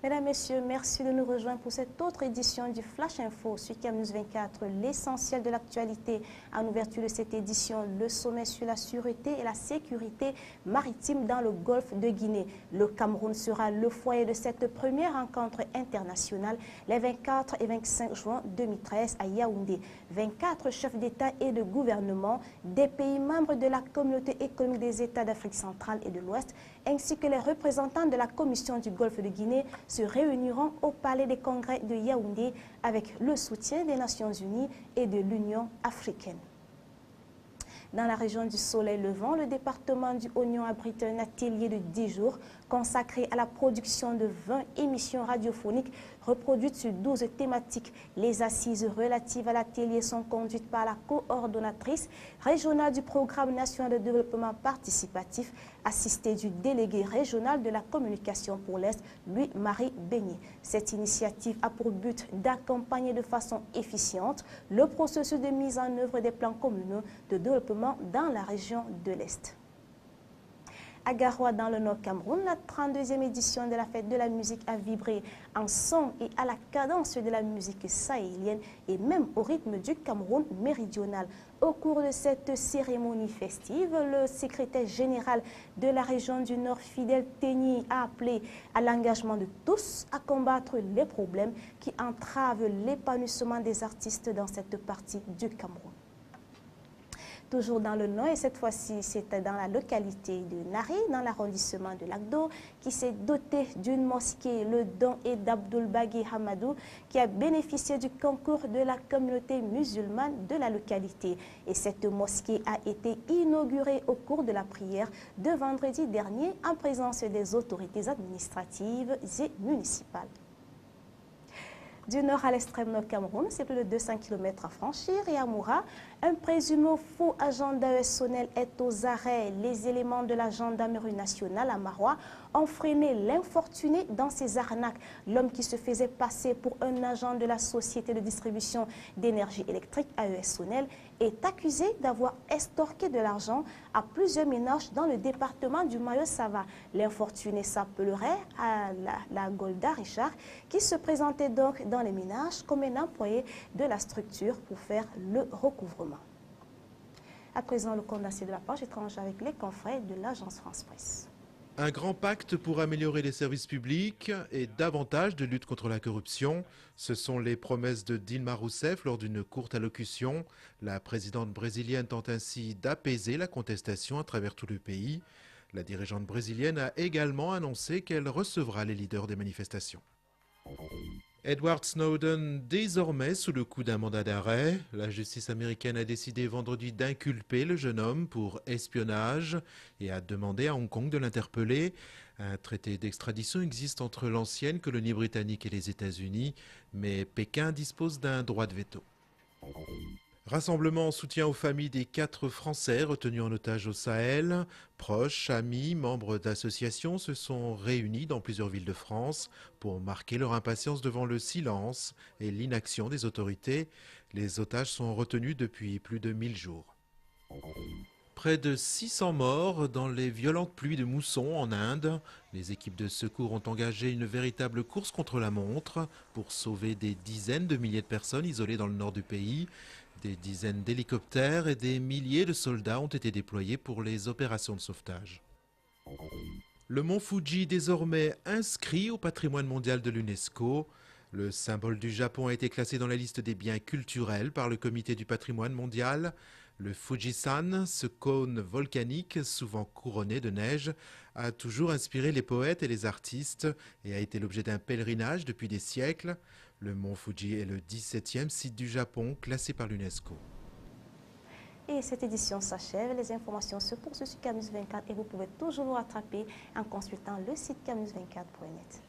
Mesdames, Messieurs, merci de nous rejoindre pour cette autre édition du Flash Info sur CAM News 24, l'essentiel de l'actualité. En ouverture de cette édition, le sommet sur la sûreté et la sécurité maritime dans le golfe de Guinée. Le Cameroun sera le foyer de cette première rencontre internationale les 24 et 25 juin 2013 à Yaoundé. 24 chefs d'État et de gouvernement des pays membres de la Communauté économique des États d'Afrique centrale et de l'Ouest, ainsi que les représentants de la Commission du Golfe de Guinée, se réuniront au Palais des Congrès de Yaoundé avec le soutien des Nations Unies et de l'Union africaine. Dans la région du Soleil Levant, le département du Oignon abrite un atelier de 10 jours consacré à la production de 20 émissions radiophoniques reproduites sur 12 thématiques. Les assises relatives à l'atelier sont conduites par la coordonnatrice régionale du Programme national de développement participatif, assistée du délégué régional de la communication pour l'Est, Louis-Marie Beignet. Cette initiative a pour but d'accompagner de façon efficiente le processus de mise en œuvre des plans communaux de développement dans la région de l'Est. À Garoua, dans le Nord Cameroun, la 32e édition de la fête de la musique a vibré en son et à la cadence de la musique sahélienne et même au rythme du Cameroun méridional. Au cours de cette cérémonie festive, le secrétaire général de la région du Nord, Fidèle Téni, a appelé à l'engagement de tous à combattre les problèmes qui entravent l'épanouissement des artistes dans cette partie du Cameroun. Toujours dans le Nord, et cette fois-ci, c'était dans la localité de Nari, dans l'arrondissement de Lagdo, qui s'est doté d'une mosquée, le don est d'Abdoul Bagui Hamadou, qui a bénéficié du concours de la communauté musulmane de la localité. Et cette mosquée a été inaugurée au cours de la prière de vendredi dernier en présence des autorités administratives et municipales. Du nord à l'extrême nord Cameroun, c'est plus de 200 km à franchir et à Moura, un présumé faux agent d'AESONEL est aux arrêts. Les éléments de la gendarmerie nationale à Marois ont freiné l'infortuné dans ses arnaques. L'homme qui se faisait passer pour un agent de la société de distribution d'énergie électrique AESONEL est accusé d'avoir estorqué de l'argent à plusieurs ménages dans le département du Mayo-Sava. L'infortuné s'appellerait la Golda Richard, qui se présentait donc dans les ménages comme un employé de la structure pour faire le recouvrement. À présent, le condensé de la page étrangère avec les confrères de l'agence France-Presse. Un grand pacte pour améliorer les services publics et davantage de lutte contre la corruption. Ce sont les promesses de Dilma Rousseff lors d'une courte allocution. La présidente brésilienne tente ainsi d'apaiser la contestation à travers tout le pays. La dirigeante brésilienne a également annoncé qu'elle recevra les leaders des manifestations. Edward Snowden, désormais sous le coup d'un mandat d'arrêt. La justice américaine a décidé vendredi d'inculper le jeune homme pour espionnage et a demandé à Hong Kong de l'interpeller. Un traité d'extradition existe entre l'ancienne colonie britannique et les États-Unis, mais Pékin dispose d'un droit de veto. Rassemblement en soutien aux familles des 4 Français retenus en otage au Sahel. Proches, amis, membres d'associations se sont réunis dans plusieurs villes de France pour marquer leur impatience devant le silence et l'inaction des autorités. Les otages sont retenus depuis plus de 1000 jours. Près de 600 morts dans les violentes pluies de mousson en Inde. Les équipes de secours ont engagé une véritable course contre la montre pour sauver des dizaines de milliers de personnes isolées dans le nord du pays. Des dizaines d'hélicoptères et des milliers de soldats ont été déployés pour les opérations de sauvetage. Le mont Fuji, désormais inscrit au patrimoine mondial de l'UNESCO. Le symbole du Japon a été classé dans la liste des biens culturels par le comité du patrimoine mondial. Le Fujisan, ce cône volcanique souvent couronné de neige, a toujours inspiré les poètes et les artistes et a été l'objet d'un pèlerinage depuis des siècles. Le mont Fuji est le 17e site du Japon classé par l'UNESCO. Et cette édition s'achève. Les informations se poursuivent sur CAM News 24 et vous pouvez toujours vous rattraper en consultant le site camnews24.net.